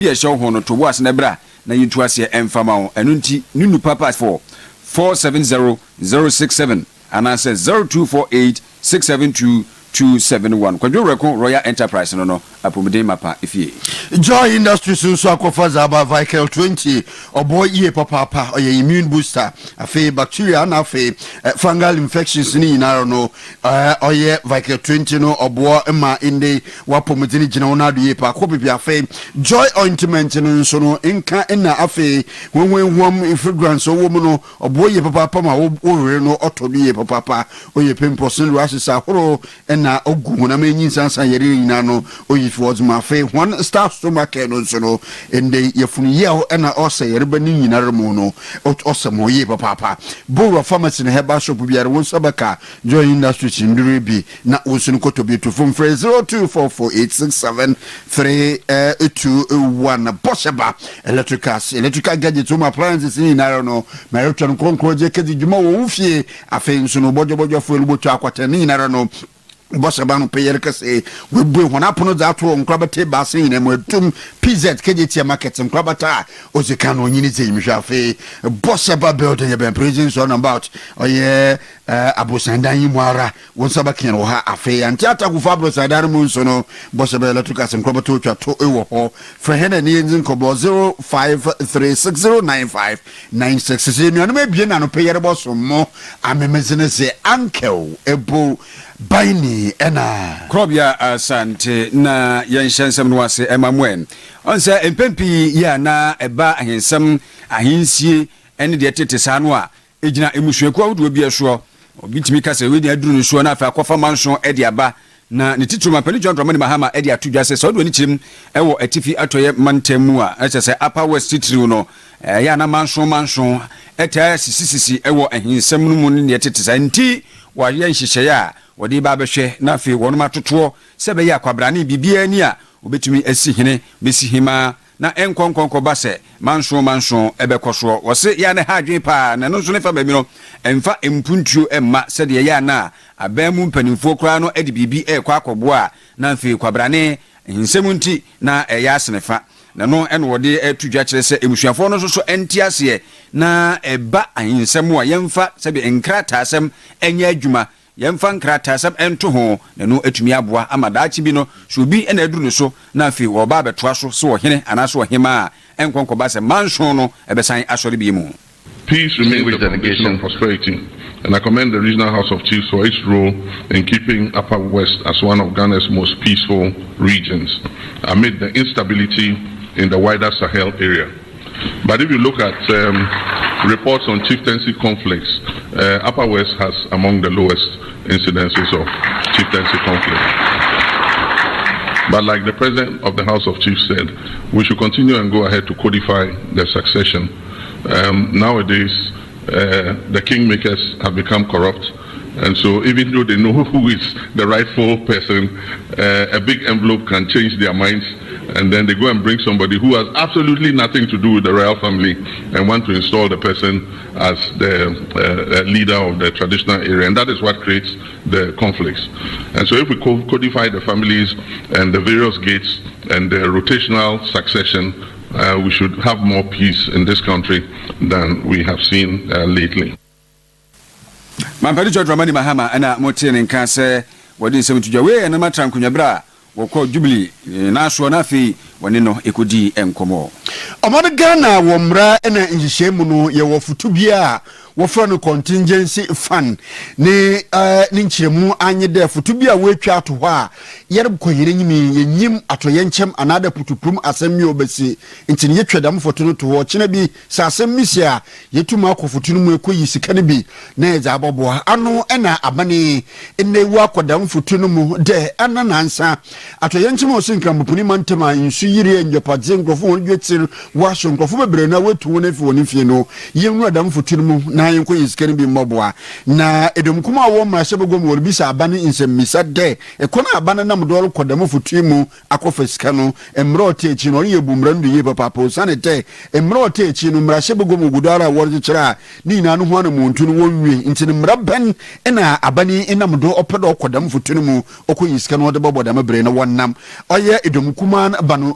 Be a show hono to was nebra na yintu ase emfama ho enu nti nunu papa for 470067 and I said 0248672271 kwadwo reko Royal Enterprise no apomede mapa ifie Joy Industries nso akofa zaba Vical 20 oboy ye papa oye immune booster afi bacteria na afi fungal infections ni inaro no oye Vical 20 no obo ma inde wapomede ni gina wonado ye pa ko bibia afi Joy ointment no nso no nka na afi wenwenhom fragrance owo mu no obo ye papa ma wo no otobi ye papa oye pimples no rashes ahoro na ogu na menyin sansa yeri nyina no oyi towards my fe one star stomach no so no ende yefunu ye na ose yeri bani nyina remo no osemo ye papa Bora pharmacy no heba shop biare won sabaka Joy Industries ndure bi na wonsu koto bi to phone 0244867321 Bosheba electrical gadgets home appliances ni na no maritron konkro je kedi djuma wo fie afi nso no bojo fo elubotu akwata ni na no Bossa banu payer kase we bu hona pono za to nkrabate basen ina mo tum PZ KGT market nkrabata ozika no nyini ze imhwafe Bossa ba building be presence on about oye abosandan yimuara won sabakin wo ha afe anti ataku fabro sadan mu nso no Bossa ba electrical nkrabata otwa to ewo ho frehena ni nzin kobo 0536095966 no me bie na no payer bosso mo amemezene ze ankel ebo Baini ena Krobia asante na yenhyensem no ase emamwen onse empempi ya na eba ahensem ahensie ene de tete sano a ejina emusuaku awudo bi eso obitimi kase we de aduru nsuo na afa akofa manso ede aba na ne titru mapani John Dramani Mahama ede atudwa se so do ni chim ewo atifi atoye mantemu a ese Upper West titru no ya na manso eta sisi ewo ahensem no mu ne tete santi wa yenhyehyɛ ya wodi ba behwe na fe wonoma totoɔ sebe ya kwabrane bibia ni a obetumi asi hene besi hima na enkonkonko ba se manso ebekoso wose ya ne hadwe pa na no so ne fa ba mi no emfa empuntuo emma sede ya na abamu mpanimfo kra no edi bibi ekwa akobo a na fe kwabrane hinsemunti na eya asenefa na no ene wode atudwa kire se emusuafo no so entiase na eba ahinsem a yemfa sebe enkrata asem enye adwuma yemfa nkrata asem ento ho na no atumi aboa amadaachi bi no so bi ena aduru no so na afi wo ba betoa so hene anaso hema enkonko ba se manso no ebesan asori bi mu. Peace remains the foundation of prosperity, and I commend the Regional House of Chiefs for its role in keeping Upper West as one of Ghana's most peaceful regions amid the instability in the wider Sahel area. But if you look at reports on chieftaincy conflicts, Upper West has among the lowest incidences of chieftaincy conflict. But like the President of the House of Chiefs said, we should continue and go ahead to codify the succession. Nowadays, the kingmakers have become corrupt, and so even though they know who is the rightful person, a big envelope can change their minds, and then they go and bring somebody who has absolutely nothing to do with the royal family and want to install the person as the leader of the traditional area, and that is what creates the conflicts. And so if we codify the families and the various gates and the rotational succession, we should have more peace in this country than we have seen lately. Mampadi John Dramani Mahama ana motene nka se wodi nsem tudwa we na matran kunwabra wokọ Jubilee na so na fi woni no ekodi enkomo Omar Ghana wo mra na nhyehyemu no ye wo futu bia wo fra no contingency fund ne nkyeremu anye de futu bia wo atwa ato ho a yere koyere nyimi yenyim atoye nkyem anada putupum asemi obesi ntini ye twedam foto no to ho kyena bi sa asemi sia yetuma akofoto no mu ekoyi sika ne bi na eza abobo ano na abane enewu akodam foto no mu de ananansa atoye nkyem osinka mupuni mantema nsu yire njopadze nkrofo won dwetir washo nkrofo bebre na wetu na fi woni fie no yenwu adam foto no mu na yenko yisikani bi mboboa na edom kuma wo mrahye begom wor bisa abane nsemmisa de ekona abane na mdol kodam foto mu akofa sika no emre otechi no ye bumra ndu ye papa po sanete emre otechi no mrahye begom gudara worje kira ni na no ho na muntu no wonwie ntini mraben na abane enamdo opedo kodam foto mu okoyisikani wode boboda mebre na wonnam oye edom kuma bano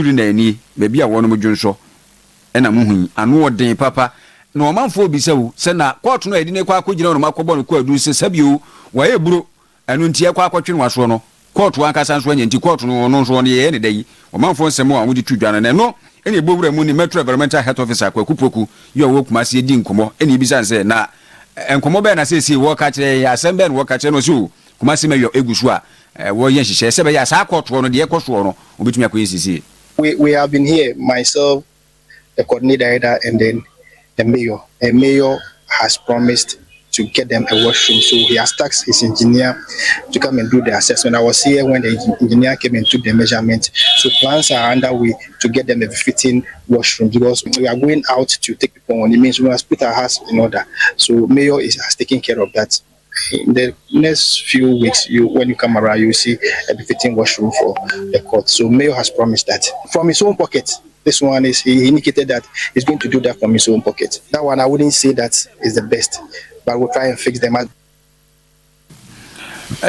yuri na ani baabi a wɔn mo dwonso ɛna muhu ano ɔden papa na ɔmanfo obisa wo sɛ na court no edi ne kwa akɔgyina no makɔbɔ no kwa du sɛ sabio wɔyɛ buro ɛno ntie kwa akɔtwe no waso no court wankasa nso anya nti court no no nso no yɛ ne dai ɔmanfo nsɛm a wɔde tudwa no no ɛna ebowura mu ni Metro Environmental Health Officer kwa kupoku yɛ wɔ Kumasi edi nkɔmɔ ɛna ebisa nsɛ na nkɔmɔ bɛɛ na sɛ wɔ ka kyerɛ yɛ asɛm bɛɛ no wɔ ka kyerɛ no so Kumasi mɛyɔ egusu a wɔ yɛ hyehyɛ sɛ bɛyɛ saa court no deɛ ɛkɔ so no obetumi akɔ yɛsisi. We have been here, myself, the coordinator, and then the mayor. The mayor has promised to get them a washroom, so he has tasked his engineer to come and do the assessment. I was here when the engineer came and took the measurement, so plans are underway to get them a fitting washroom, because we are going out to take people on. It means we must put our house in order. So mayor has taken care of that. In the next few weeks, when you come around, you see a befitting washroom for the court. So mayor has promised that from his own pocket. This one is, he indicated that he's going to do that from his own pocket. That one I wouldn't say that is the best, but we'll try and fix them.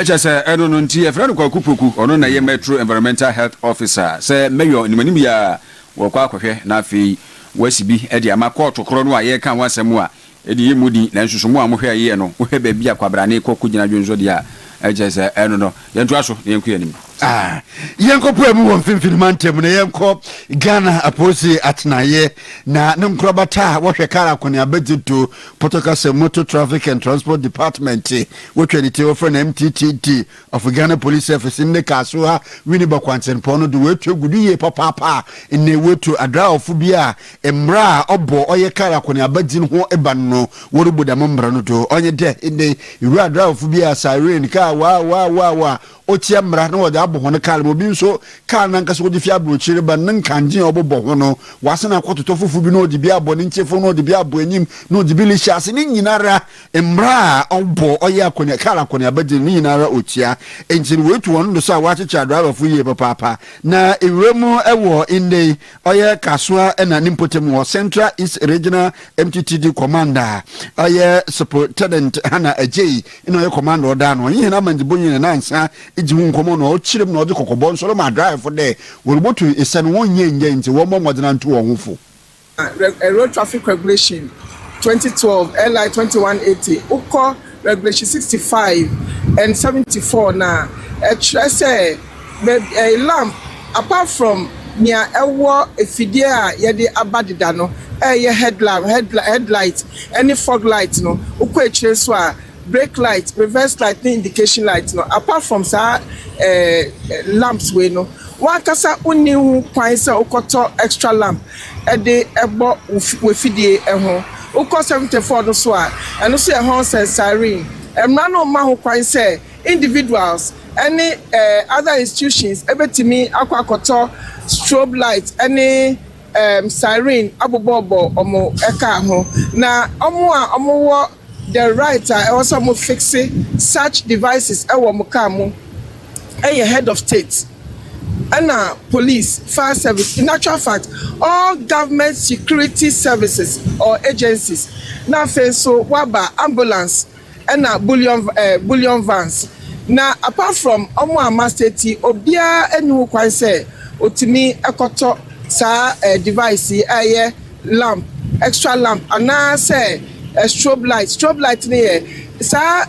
Say I don't know nti e friend kwa kupoku ono na ye Metro Environmental Health Officer say mayor nimani bia wo kwa akohwe na afi wasibi e dia makoto kro no a ye kan wasem a e di yemudi na nsusumu a mo hwe ye no wo hwe ba bia kwabrane kokko gina dwonzo dia say eno no yentu aso yenku anim yenko po emu won finfin mantem na yenko Ghana aposi atnaye na nemkrobata wo hwe kara kone abedito Potokase Motor Traffic and Transport Department wotwenite wo from MTTT of Ghana Police Service in the Kasoa wini bakwanten pono do wetu guduye papa ne wetu adra ofubia emra obo oye kara kone abedin ho ebanno worubuda membra no do onye de inde iru adra ofubia siren ka wa otia mra na wode abo hono kal mo bi nso kal na nka so wode fi abrochire ba nan kanje obobo hono wasana kwototo fufu bi no de bi abo ne nchefo no de bi abo enyim no de bi lishase ni nyinara emra obo oye akonya kal akonya abadi ni nyinara otia entin wetu won do so a wachecha driver fu ye papa na ewremu ewo inde oye Kasoa na nimpotem wo Central East Regional MTTD Commander oye Superintendent Hana Ajay ino ye commander oda no yin na manjibo yin na nsa eji hu nkomo no o chire mu no de kokobon so ma drive for there we roboto ese no wonye nti wo mo modena nto wo hofo road traffic regulation 2012 LI 2180 uko regulation 65 and 74 na say a lamp apart from near ewo efidie a ye de abadida no ye headlight any fog light no uko echire so a brake light reverse light indication light no apart from lamps we no one kasa uni hu kwan se ukoto extra lamp de ebo wefidie ho uko 74 no so a eno so e ho siren emra no ma ho kwan se individuals any other institutions ebetimi akwakoto strobe light any siren abobobo omo eka ho na omo wo the right also mo fix such devices ewo mo ka mo head of state and police fire service in actual fact all government security services or agencies na so waba ambulance and bullion vans na apart from omo amastate obia enu kwan say otimi ekoto sa device lamp extra lamp and say a strobe light near sa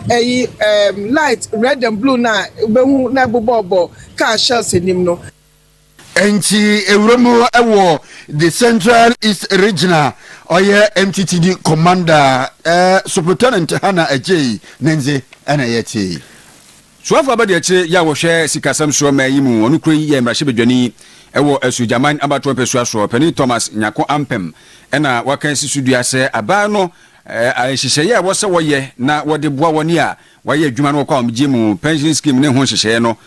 light red and blue na behu na bobo car shells in him no enti ewromu ewo the Central East Regional oye MTTD commander Superintendent Hannah Ajay Nenze ana yeti Suafu abadi eche ya wo hwe sikasam so ma yimu onu kure ye mrahye bedwani ewo asujaman abato pesua so Penny Thomas Nyako Ampem ena wakan sisudua se aba no ahyehyeye wo se woye na wode boa woni a waye adwuma no kwa omgimu pension scheme ne ho hyehyeye no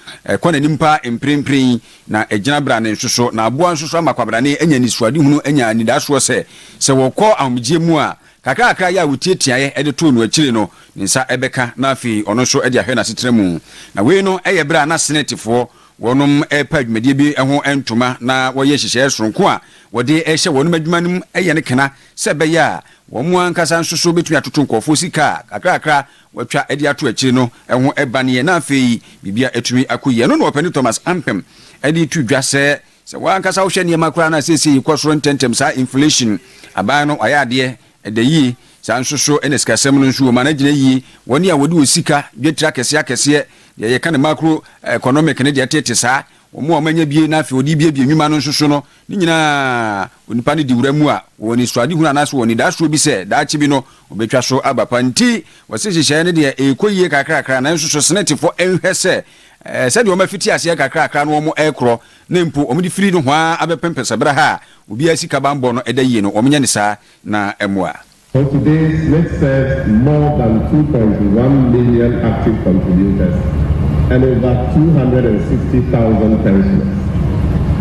kwana nimpa emprempren na agina bra ne nsoso na aboa nsoso amakwabra ne anya nisuade hunu anya nidaso se wokọ omgimu a kakra ya wutietiaye ede to no akire no nsa ebeka na afi ono so ede ahwe na setremu na we no eye bra na senetifo wonom epa adwumadie bi ho entoma na woye hyehyeye soronko a wode ehye wonum adwumanum eye ne kena se beya womu ankasa nsoso betumi atoto nkofo sika kakra watwa ede ato akire no ho ebane na afi bibia etumi akoye no Penny Thomas Ampem ede tudwa se wankasa wo hye ne makura na sesi kwosoro ntentem sa inflation abano ayade ede yi san soso enesikasem no nso ma na gina yi woni a wodi osika dwetira kese ye ye kan macro economic ne de tete sa omo amanya bie na afi odi bie nwuma no nso no ni nyina onipa ne diwuramu a woni swade hunu anaso woni da so bi se da chi bi no obetwa so abapa nti wose hyehyɛ ne de ekoyie kakra na nso so senetifo enhwɛ se said you mafiti ase kakra no omo ekro na mpo omo di firi no hwa abepempesa bra ha obi asika bambo no edayie no omo nya ne sa na emoa. So today's net serves more than 2.1 million active contributors and over 260,000 pensioners.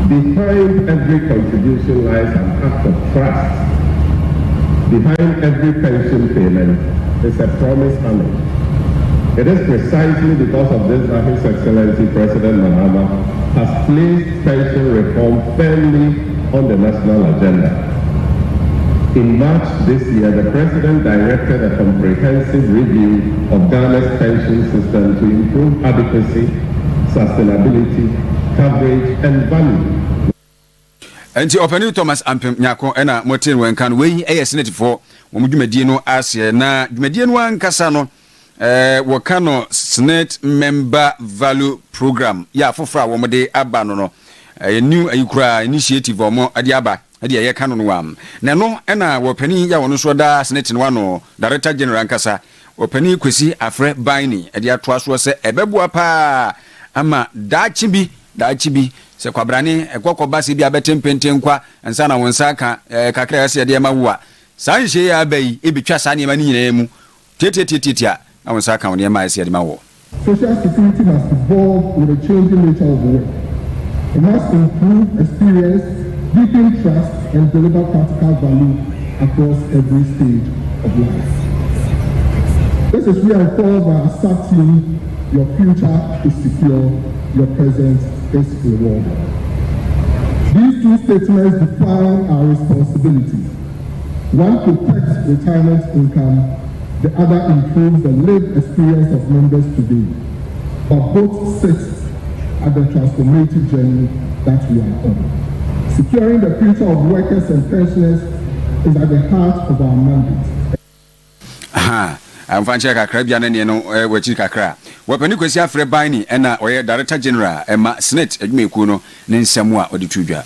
Behind every contribution lies an act of trust. Behind every pension payment is a promise honor. It is precisely because of this that His Excellency President Mahama has placed pension reform firmly on the national agenda. In March this year, the President directed a comprehensive review of Ghana's pension system to improve adequacy, sustainability, coverage, and value. Enti Penny Thomas Ampem Nyako ena motin wenkan we senatifo wo dwumadie no ase na dwumadie no ankasa no wakano Senate Member Value Program ya fofra wo mode aba no new ayikura initiative omo ade aba ade ye kanu no wam na no ena wo pani ya wono so da Senate no wano Director General ankasa wo pani Kwesi Afre Baini ade atoa so se ebeboa pa ama dachi bi se kwabrane ekokoba se bi abetempenten kwa ansa na wonsa ka kakra ya se de mawo sanhye ya bai ebetwa sa ne ma ni nyina mu tietia na wonsa ka woni ma se de mawo. Social security must evolve with the changing nature of work. It must improve experience, deepen trust, and deliver practical value across every stage of life. This is reinforced by accepting your future is secure, your present is rewarded. These two statements define our responsibilities. One protects retirement income, the other improves the lived experience of members today. But both sit at the transformative journey that we are on. Securing the future of workers and pensioners is at the heart of our mandate. I'm fancy kakra bia na ne no wachi kakra wapani kwesi afre bani na oye director general Emma Senate adwumeku no ne nsɛm a ɔde tudwa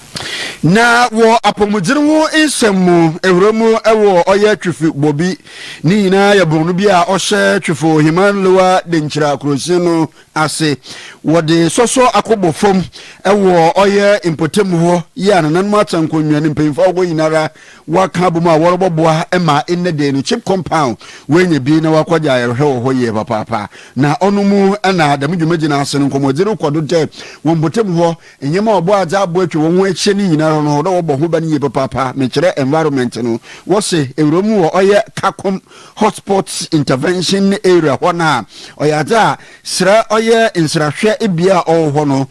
na wo apomudirimu nsɛm ewromu ewo oye twifi bobi ni nyina ya bonu bia ɔhyɛ twifo himanlowa de nkyira krosi no ase wode soso akobofom ewo oye impotem ho ya nananmu atankonwa ne mpemfa ogo yinara waka boma wɔrɔbɔboa ema enne de no chip compound wenye bi na wakwaja yerhwe ho ye papa na onumu na damdwumaji na ase no nkomodiri kodo de wombotem ho enyema obo aza abo atwe wo ho ahye ni nyina no do wo bo ho ba ni ye papa me kire environment no wo se ewromu wo oye kakom hotspot intervention area ho na oyaza sra oye insrahwe ebia ho no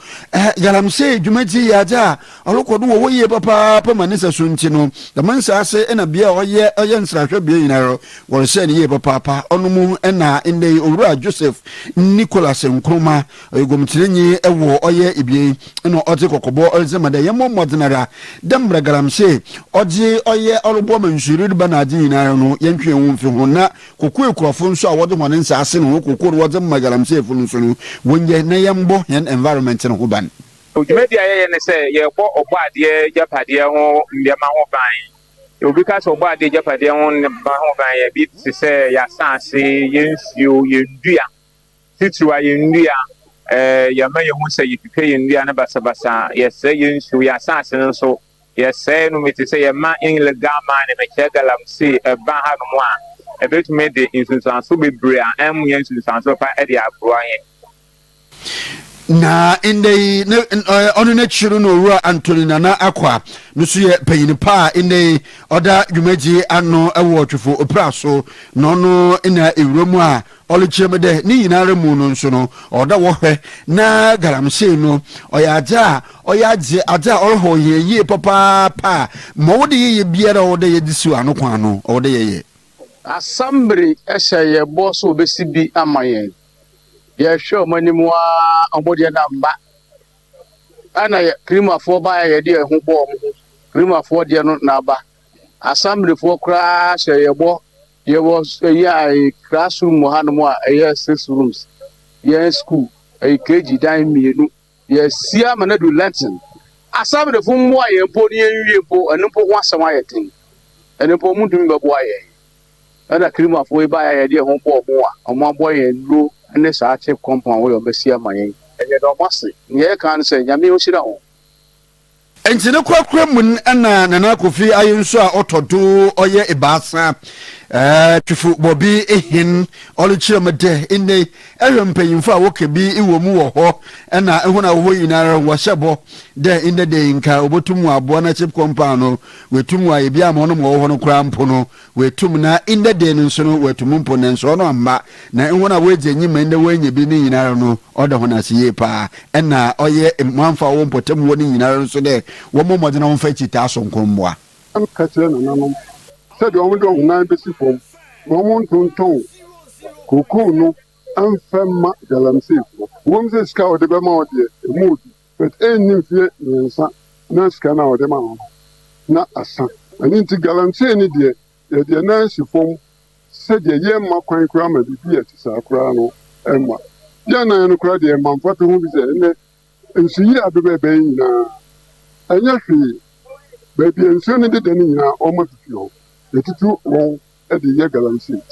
galamse dwumaji yaza olokodo wo ye papa manisa sunti no the mansa ase na bia oye insrahwe bia nyina wo se ni ye papa onumu na inde owura Joseph Nicholas Nkrumah egomtirenyi ewo oye ibie no oje kokobo ozemada yemo modinara dambra galamse oje oye olobo manshuru ba na adi na no yentwe wonfi ho na koku ekurofo nso a wode hone nsa ase no koku wode magalamse fu nso no wonye na yembo yan environment no ho ban ojumedia ye ne se ye bo obade japade ho ndema ho ban obi ka so obade japade ho ndema ho ban ye bi se ya sanse yensuo yendua tituwa yendua yama ye hu se yipipe yendua na basabasa ye se yensuo ya sanse nso ye se no meti se ye ma illegal man me chegalamse ba ha no mo a ebetumi de insunsanso bebre a em ye insunsanso pa e de abroa ye na inde onu na chiru no ru Anthony Nana Akwa no so ye payini pa inde oda dwumaji ano ewo twefo opraso no no ina ewromu a oluchemede ni yinare mu no nso no oda wo hwe na galamse no oyaja aja orho ye papa pa mo wode ye biara wode ye disiu ano kwa no wode ye assembly ehye boss obesi bi amayen ye show manimu a omode na mba ana krima fo ba ye de hu bo mo krima fo de no na ba assembly fo kra hye ye bo ye was ya classroom hanum a ye 6 rooms ye school KG dan mienu ye sia manadu Latin assembly fo mo ye mpo ni enwie mpo enpo ho asama ye tin enpo mu dum be bo ye ana krima fo ba ye de hu bo mo a omo bo ye nro ne sa chip compound we obesia mayen enye do mase ye kan se nyame o shira ho entine kwakwa mun na Nana Kofi ayinso a otodo oye ibasa twifu bobi ehin oluchiremede ine ehwempanyimfo a wokebi iwomu wo ho na ehuna wo yinara wo hyebo de inde de nka obotumu abo na chip compound no wetumu aye bia ma ono wo ho no kra mpo no wetum na inde de nso no wetum mpo ne nso no amma na ehuna wo eje nyima inde wo enye bi ni yinara no oda ho na siye pa na oye manfa wo mpotem wo ni yinara nso de wo momode na wo fa chita so nkomboa kache na nanom said the woman don't nine basic form. Woman to Coco no unfemma galamse. Woman says scout the Bama mood, but any fear no scan out the man. Not a son. And into galamse any dear, the Nancy form said the year Maquine Crammer the beer to Sacrano and what. Yana and cried the man for whom is and see at the baby now. And yes, baby and son did any almost few. The two wrong at the Yagalansi.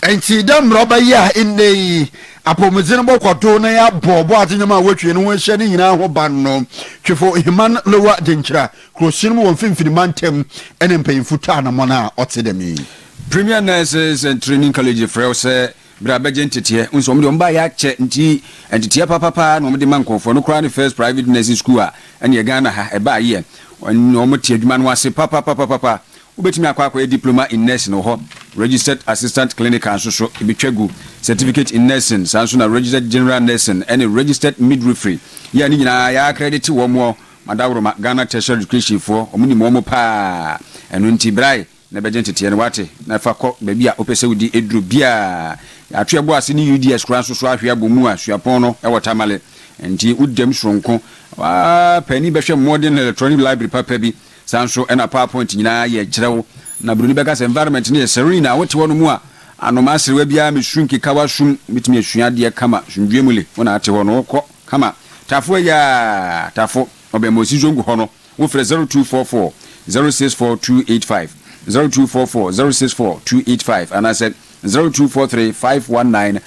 And see them rubber ya in the apomizino kwato na ya bobo atinama wetu enu wensheni ina hobano chifo himan lowa denchira krosinu wonfimfini mantem ene mpeyimfuta na mona otidemi Premier Nurses and Training College Frelse Brabeje ntete nso omde omba ya che nti ntete papa na omde mankofo no kra ne first private nursing school a ene Ghana ha eba ye no omte adwuma no ase papa ubetimi akwa diploma in nursing ho registered assistant clinical so ebetwagu certificate in nursing sanso na registered general nursing and registered midwifery ya ni nyina ya accredit wo mo madawro Ghana tertiary education for omuni mo pa eno nti brai na bejenti tiene wate na fa ko ba bia opese wudi edru bia atwebo ase ni UDS kran so ahwe abomu a suapon no e wotamale nti udem soronko wa pani behwe modern electronic library papa bi sanso ena PowerPoint nyina ye kyerɛw na bruni beka se environment ne serena wote wono mu a anoma serewa bia mesunki kawasum bitimi asua de kama sundwemule wona ate wono kɔ kama tafo ya tafo obemo sizongu hono wo frɛ 0244 064285 0244 064285 and I said 0243 519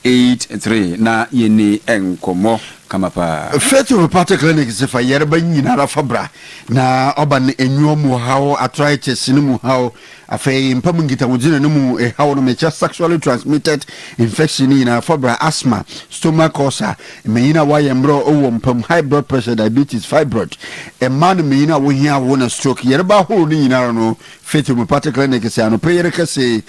083 na yeni enkomo kama pa Faith Republic Clinic se fa yerba nyina ra fabra na oba ne enwo mu hawo arthritis ne mu hawo afei mpam ngita wudine ne mu hawo no mecha sexually transmitted infection ni na fabra asthma stomach ulcer menyina wa yemro owo mpam high blood pressure diabetes fibroid man menyina wo hia wo na stroke yerba ho ni nyina no Faith Republic Clinic se ano prayer kase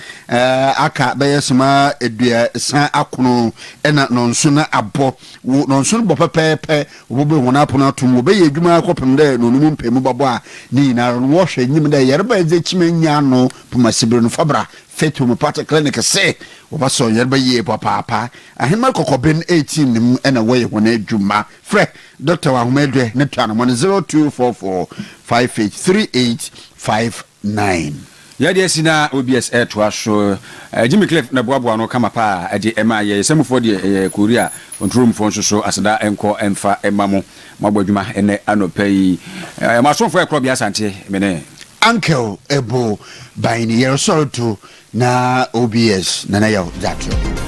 aka bayesma edua san akono ena nonso na abo nonso bo pepepe obobe wona apona tum obe ye adwuma akopem de no num mpem babo a ni na wo hwe nyim de yerba eze chimenya no puma sibiro no fabra Faith Homeopathic Clinic se oba so yerba ye papa ahema kokoben 18 nim ena we wona adwuma fre Dr. Wahumedwe ne twa no 0244 583859 yade sina OBS to aso Jimmy Cliff na boaboa no kama pa ade ema ye semfo de Korea ontrum fo nso aseda enko emfa emamo mabodwuma ene anopai masonfo ekro bia sante mene Uncle Ebo by ni yerosorto na OBS na yo that